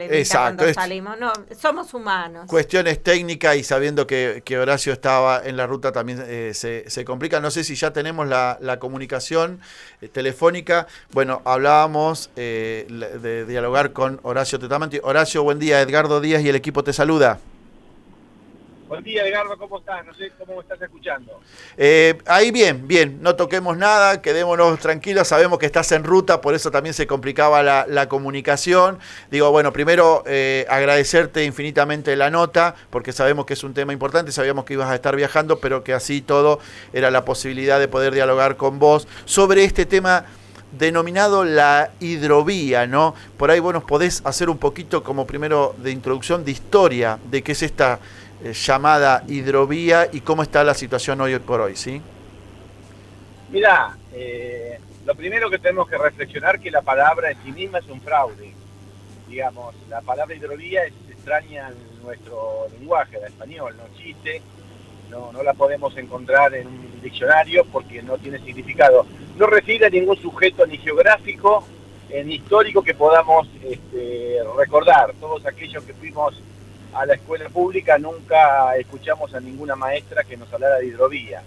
Exacto, cuando salimos. No, somos humanos. cuestiones técnicas y sabiendo que Horacio estaba en la ruta también se complica. No sé si ya tenemos la comunicación telefónica. Bueno, hablábamos de dialogar con Horacio Tetamanti. Horacio, buen día. Edgardo Díaz y el equipo te saluda. Buen día, Edgardo, ¿cómo estás? No sé cómo me estás escuchando. Ahí bien, bien, no toquemos nada, quedémonos tranquilos, sabemos que estás en ruta, por eso también se complicaba la comunicación. Digo, bueno, primero agradecerte infinitamente la nota, porque sabemos que es un tema importante, sabíamos que ibas a estar viajando, pero que así todo era la posibilidad de poder dialogar con vos sobre este tema denominado la hidrovía, ¿no? Por ahí vos nos podés hacer un poquito como primero de introducción de historia de qué es esta llamada hidrovía y cómo está la situación hoy por hoy, ¿sí? Mirá, lo primero que tenemos que reflexionar es que la palabra en sí misma es un fraude. Digamos, la palabra hidrovía es extraña en nuestro lenguaje, el español, no existe, no la podemos encontrar en un diccionario porque no tiene significado. No refiere a ningún sujeto ni geográfico ni histórico que podamos recordar. Todos aquellos que fuimos a la escuela pública nunca escuchamos a ninguna maestra que nos hablara de hidrovía.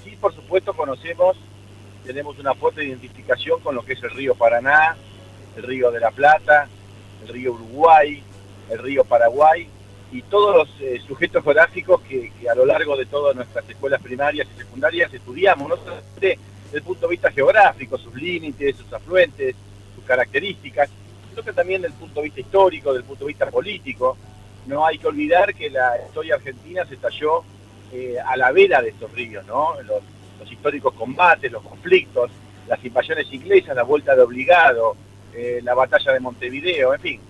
Sí, por supuesto conocemos, tenemos una fuerte identificación con lo que es el río Paraná, el río de la Plata, el río Uruguay, el río Paraguay y todos los sujetos geográficos que a lo largo de todas nuestras escuelas primarias y secundarias estudiamos, no solamente desde el punto de vista geográfico, sus límites, sus afluentes, sus características, sino que también desde el punto de vista histórico, desde el punto de vista político. No hay que olvidar que la historia argentina se estalló a la vera de estos ríos, ¿no? Los históricos combates, los conflictos, las invasiones inglesas, la vuelta de Obligado, la batalla de Montevideo, en fin.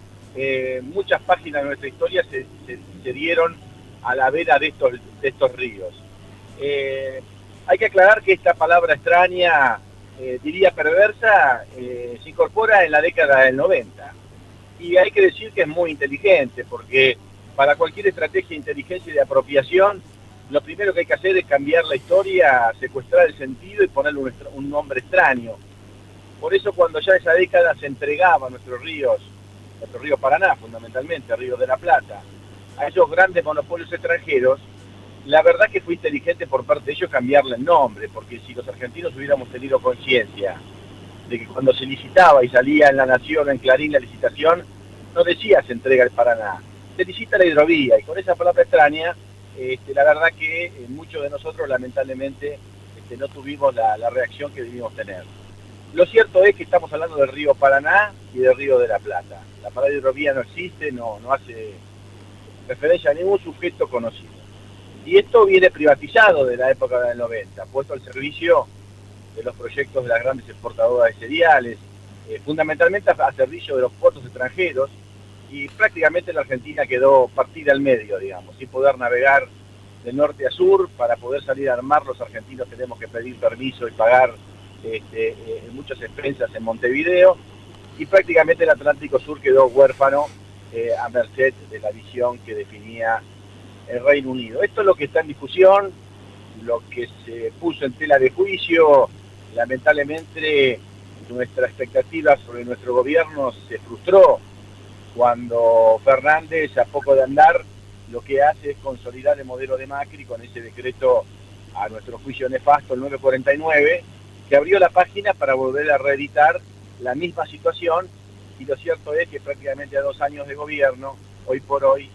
Muchas páginas de nuestra historia se dieron a la vera de estos ríos. Hay que aclarar que esta palabra extraña, diría perversa, se incorpora en la década del 90. Y hay que decir que es muy inteligente, porque para cualquier estrategia de inteligencia y de apropiación, lo primero que hay que hacer es cambiar la historia, secuestrar el sentido y ponerle un nombre extraño. Por eso cuando ya en esa década se entregaba nuestro río Paraná fundamentalmente, el río de la Plata, a esos grandes monopolios extranjeros, la verdad que fue inteligente por parte de ellos cambiarle el nombre, porque si los argentinos hubiéramos tenido conciencia de que cuando se licitaba y salía en La Nación, en Clarín la licitación, no decía se entrega el Paraná, se licita la hidrovía, y con esa palabra extraña, la verdad que muchos de nosotros lamentablemente no tuvimos la reacción que debimos tener. Lo cierto es que estamos hablando del río Paraná y del río de la Plata. La palabra hidrovía no existe, no hace referencia a ningún sujeto conocido. Y esto viene privatizado de la época del 90, puesto al servicio de los proyectos de las grandes exportadoras de cereales, fundamentalmente a servicio de los puertos extranjeros, y prácticamente la Argentina quedó partida al medio, digamos, sin poder navegar de norte a sur. Para poder salir a armar, los argentinos tenemos que pedir permiso y pagar muchas expensas en Montevideo, y prácticamente el Atlántico Sur quedó huérfano a merced de la visión que definía el Reino Unido. Esto es lo que está en discusión, lo que se puso en tela de juicio. Lamentablemente nuestra expectativa sobre nuestro gobierno se frustró cuando Fernández, a poco de andar, lo que hace es consolidar el modelo de Macri con ese decreto, a nuestro juicio nefasto, el 949, que abrió la página para volver a reeditar la misma situación. Y lo cierto es que prácticamente a 2 años de gobierno, hoy por hoy,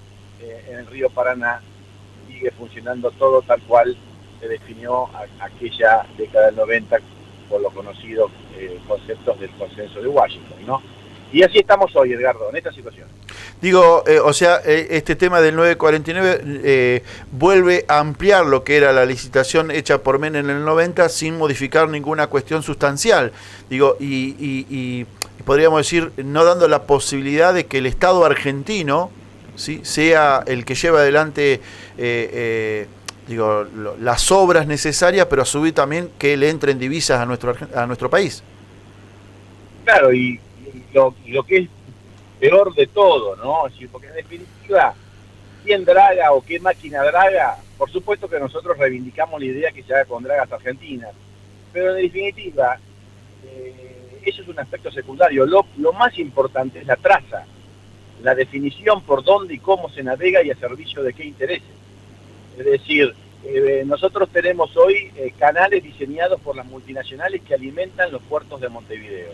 en el río Paraná sigue funcionando todo tal cual se definió aquella década del 90 por los conocidos conceptos del consenso de Washington, ¿no? Y así estamos hoy, Edgardo, en esta situación. Digo, o sea, este tema del 949 vuelve a ampliar lo que era la licitación hecha por Menem en el 90 sin modificar ninguna cuestión sustancial. Digo, y podríamos decir, no dando la posibilidad de que el Estado argentino, ¿sí?, sea el que lleve adelante las obras necesarias, pero a su vez también que le entren divisas a nuestro país. Claro, y lo que es peor de todo, ¿no? Porque en definitiva, ¿quién draga o qué máquina draga? Por supuesto que nosotros reivindicamos la idea que se haga con dragas argentinas, pero en definitiva, eso es un aspecto secundario. Lo más importante es la traza. la definición por dónde y cómo se navega y a servicio de qué intereses. Es decir, nosotros tenemos hoy canales diseñados por las multinacionales que alimentan los puertos de Montevideo.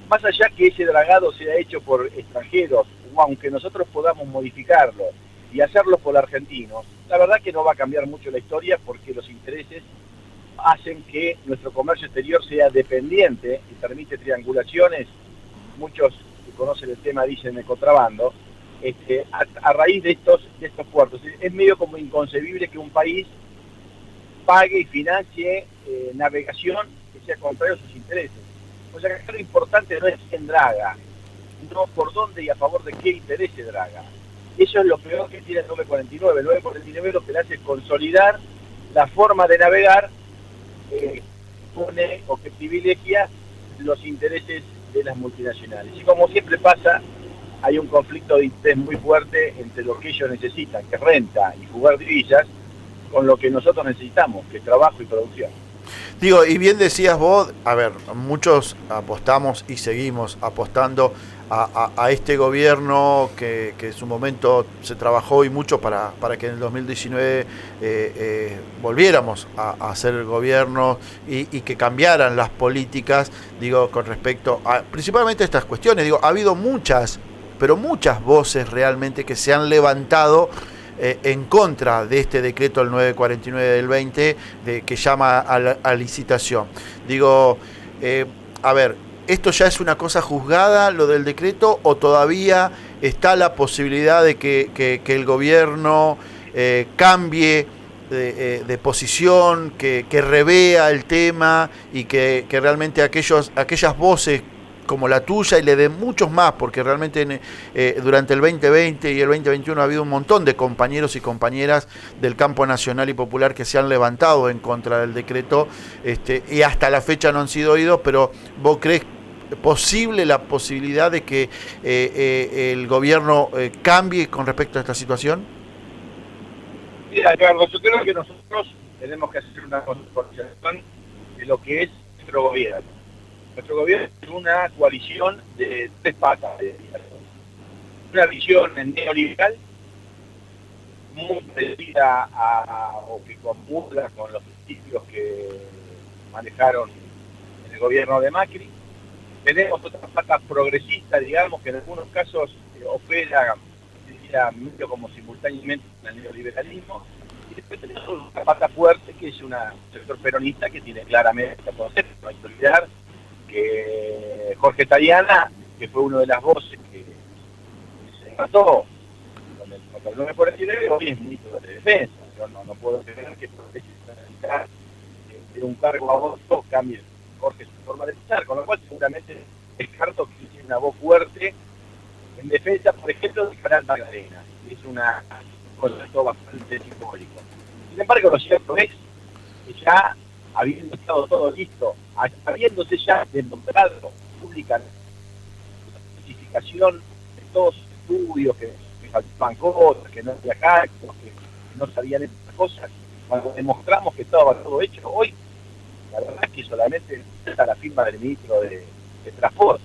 Más allá que ese dragado sea hecho por extranjeros, o aunque nosotros podamos modificarlo y hacerlo por argentinos, la verdad que no va a cambiar mucho la historia porque los intereses hacen que nuestro comercio exterior sea dependiente y permite triangulaciones. Muchos que conocen el tema dicen de contrabando, a raíz de estos puertos. Es medio como inconcebible que un país pague y financie navegación que sea contrario a sus intereses. O sea que lo importante no es quién draga, no por dónde y a favor de qué intereses draga. Eso es lo peor que tiene el 949. El 949 lo que le hace es consolidar la forma de navegar, pone o que privilegia los intereses de las multinacionales. Y como siempre pasa, hay un conflicto de interés muy fuerte entre lo que ellos necesitan, que es renta y jugar divisas, con lo que nosotros necesitamos, que es trabajo y producción. Digo, y bien decías vos, a ver, muchos apostamos y seguimos apostando a este gobierno que en su momento se trabajó y mucho para que en el 2019 volviéramos a ser gobierno y que cambiaran las políticas, digo, con respecto a principalmente estas cuestiones. Digo, ha habido muchas, pero muchas voces realmente que se han levantado en contra de este decreto el 949 del 20 que llama a licitación. Digo, a ver, ¿esto ya es una cosa juzgada, lo del decreto, o todavía está la posibilidad de que el gobierno cambie de posición, que revea el tema y que realmente aquellas voces como la tuya y le den muchos más, porque realmente durante el 2020 y el 2021 ha habido un montón de compañeros y compañeras del campo nacional y popular que se han levantado en contra del decreto, y hasta la fecha no han sido oídos, pero ¿vos crees posible la posibilidad de que el gobierno cambie con respecto a esta situación? Mira, Carlos, yo creo que nosotros tenemos que hacer una conceptualización de lo que es nuestro gobierno. Nuestro gobierno es una coalición de tres patas. Una visión neoliberal muy parecida o que comulga con los principios que manejaron en el gobierno de Macri. Tenemos otra pata progresista, digamos, que en algunos casos opera, diría, medio como simultáneamente con el neoliberalismo. Y después tenemos una pata fuerte, que es un sector peronista que tiene claramente concepto. No hay que olvidar que Jorge Tariana, que fue una de las voces que se mató con el 949, hoy es ministro de Defensa. Yo no puedo creer que por de un cargo a otro cambie Jorge su forma de pensar, con lo cual seguramente descarto que tiene una voz fuerte en defensa, por ejemplo, del canal Magdalena. Es una concepto bastante simbólico. Sin embargo, lo cierto es que ya habiendo estado todo listo, habiéndose ya demostrado públicamente la justificación de todos los estudios, que faltaban cosas, que no había cálculos, que no sabían estas cosas, cuando demostramos que estaba todo hecho, hoy la verdad es que solamente está la firma del ministro de Transporte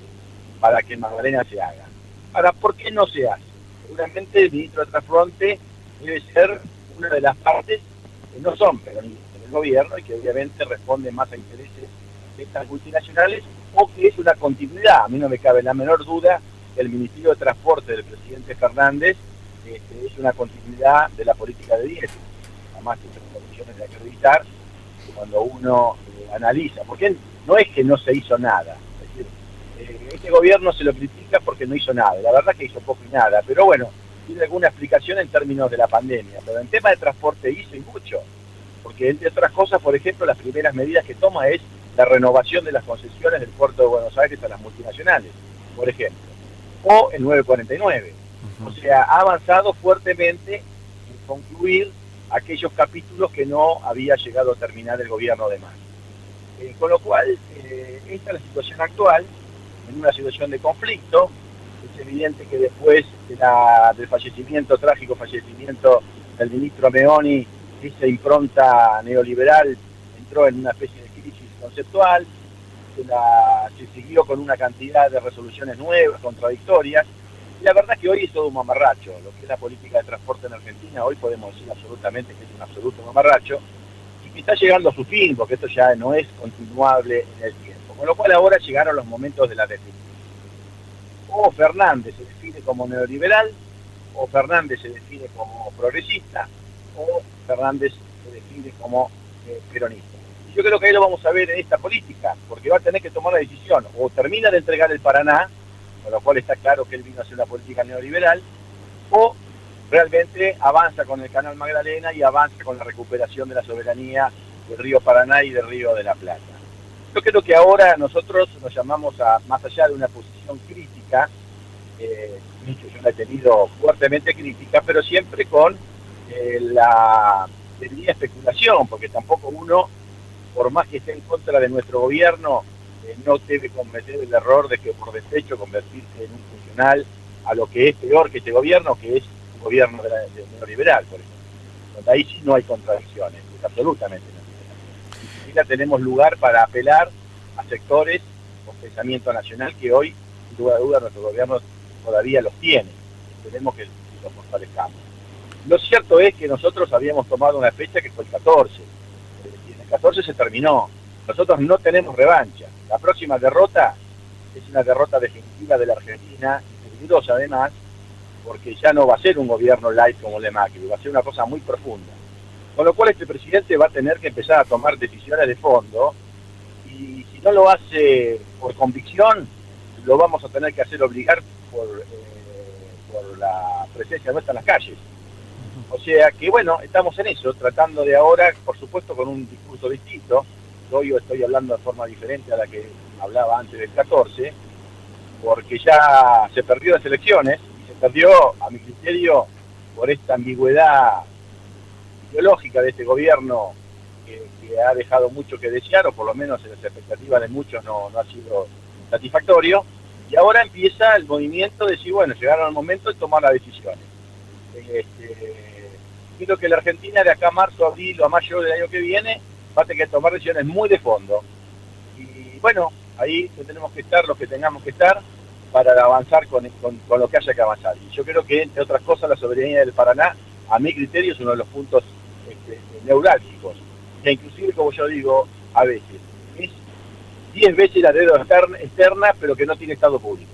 para que Magdalena se haga. Ahora, ¿por qué no se hace? Seguramente el ministro de Transporte debe ser una de las partes que no son peronistas del gobierno y que obviamente responde más a intereses de estas multinacionales, o que es una continuidad. A mí no me cabe la menor duda que el Ministerio de Transporte del presidente Fernández es una continuidad de la política de Díez. Además, que son condiciones de acreditar cuando uno analiza, porque no es que no se hizo nada. Es decir, este gobierno se lo critica porque no hizo nada. La verdad que hizo poco y nada, pero bueno, tiene alguna explicación en términos de la pandemia. Pero en tema de transporte hizo y mucho. Porque entre otras cosas, por ejemplo, las primeras medidas que toma es la renovación de las concesiones del puerto de Buenos Aires a las multinacionales, por ejemplo, o el 949. O sea, ha avanzado fuertemente en concluir aquellos capítulos que no había llegado a terminar el gobierno de Macri. Con lo cual, esta es la situación actual, en una situación de conflicto. Es evidente que después del trágico fallecimiento del ministro Meoni, esa impronta neoliberal entró en una especie de crisis conceptual, se siguió con una cantidad de resoluciones nuevas, contradictorias, Y la verdad es que hoy es todo un mamarracho. Lo que es la política de transporte en Argentina, hoy podemos decir absolutamente que es un absoluto mamarracho y que está llegando a su fin, porque esto ya no es continuable en el tiempo. Con lo cual ahora llegaron los momentos de la definición. O Fernández se define como neoliberal, o Fernández se define como progresista, o Fernández se define como peronista. Y yo creo que ahí lo vamos a ver en esta política, porque va a tener que tomar la decisión, o termina de entregar el Paraná, con lo cual está claro que él vino a hacer una política neoliberal, o realmente avanza con el Canal Magdalena y avanza con la recuperación de la soberanía del río Paraná y del río de la Plata. Yo creo que ahora nosotros nos llamamos a, más allá de una posición crítica, yo la he tenido fuertemente crítica, pero siempre con la tenida especulación, porque tampoco uno, por más que esté en contra de nuestro gobierno, no debe cometer el error de que por despecho convertirse en un funcional a lo que es peor que este gobierno, que es un gobierno de neoliberal, por ejemplo. Donde ahí sí no hay contradicciones, es absolutamente neoliberal. Ni siquiera tenemos lugar para apelar a sectores con pensamiento nacional que hoy, sin duda a duda, nuestro gobierno todavía los tiene. Esperemos que los fortalezcamos. Lo cierto es que nosotros habíamos tomado una fecha que fue el 14, y en el 14 se terminó. Nosotros no tenemos revancha. La próxima derrota es una derrota definitiva de la Argentina, peligrosa además, porque ya no va a ser un gobierno light como el de Macri, va a ser una cosa muy profunda. Con lo cual este presidente va a tener que empezar a tomar decisiones de fondo, y si no lo hace por convicción, lo vamos a tener que hacer obligar por la presencia nuestra en las calles. O sea que bueno, estamos en eso, tratando de ahora, por supuesto con un discurso distinto. Hoy estoy hablando de forma diferente a la que hablaba antes del 14, porque ya se perdió las elecciones, y se perdió, a mi criterio, por esta ambigüedad ideológica de este gobierno que ha dejado mucho que desear, o por lo menos en las expectativas de muchos no ha sido satisfactorio, y ahora empieza el movimiento de decir, bueno, llegaron al momento de tomar las decisiones. Creo que la Argentina de acá a marzo, abril o a mayo del año que viene va a tener que tomar decisiones muy de fondo. Y bueno, ahí tenemos que estar los que tengamos que estar para avanzar con lo que haya que avanzar. Y yo creo que, entre otras cosas, la soberanía del Paraná, a mi criterio, es uno de los puntos neurálgicos. Que inclusive, como yo digo, a veces, es 10 veces la deuda externa, pero que no tiene Estado público.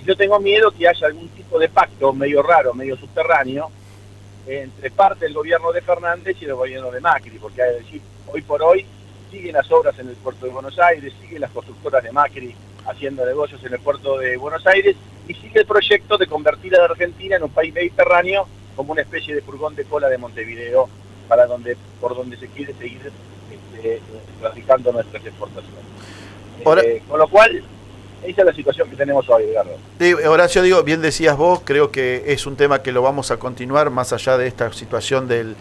Y yo tengo miedo que haya algún tipo de pacto medio raro, medio subterráneo, entre parte del gobierno de Fernández y el gobierno de Macri, porque hay que decir, hoy por hoy siguen las obras en el puerto de Buenos Aires, siguen las constructoras de Macri haciendo negocios en el puerto de Buenos Aires, y sigue el proyecto de convertir a la Argentina en un país mediterráneo como una especie de furgón de cola de Montevideo, por donde se quiere seguir traficando nuestras exportaciones. Con lo cual, esa es la situación que tenemos hoy, Edgardo. Sí, Horacio, digo, bien decías vos, creo que es un tema que lo vamos a continuar más allá de esta situación del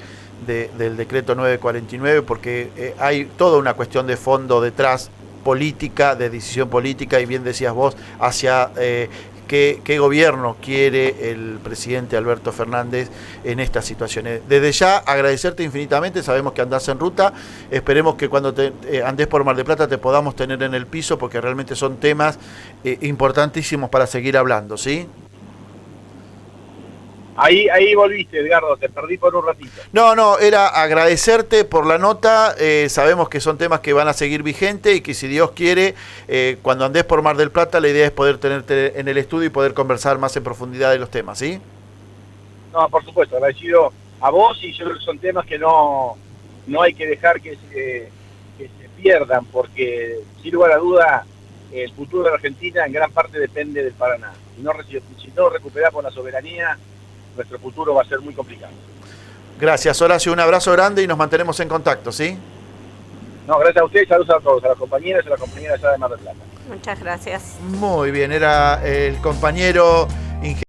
decreto 949, porque hay toda una cuestión de fondo detrás, política, de decisión política, y bien decías vos, hacia qué gobierno quiere el presidente Alberto Fernández en estas situaciones. Desde ya, agradecerte infinitamente, sabemos que andás en ruta, esperemos que cuando andes por Mar del Plata te podamos tener en el piso, porque realmente son temas importantísimos para seguir hablando, ¿sí? Ahí volviste, Edgardo, te perdí por un ratito. No, era agradecerte por la nota, sabemos que son temas que van a seguir vigentes y que si Dios quiere, cuando andes por Mar del Plata, la idea es poder tenerte en el estudio y poder conversar más en profundidad de los temas, ¿sí? No, por supuesto, agradecido a vos, y yo creo que son temas que no hay que dejar que se pierdan, porque sin lugar a duda el futuro de la Argentina en gran parte depende del Paraná. Si no recuperamos la soberanía, nuestro futuro va a ser muy complicado. Gracias, Horacio, un abrazo grande y nos mantenemos en contacto, ¿sí? No, gracias a ustedes, saludos a todos, a las compañeras y a las compañeras allá de Mar del Plata. Muchas gracias. Muy bien, era el compañero ingeniero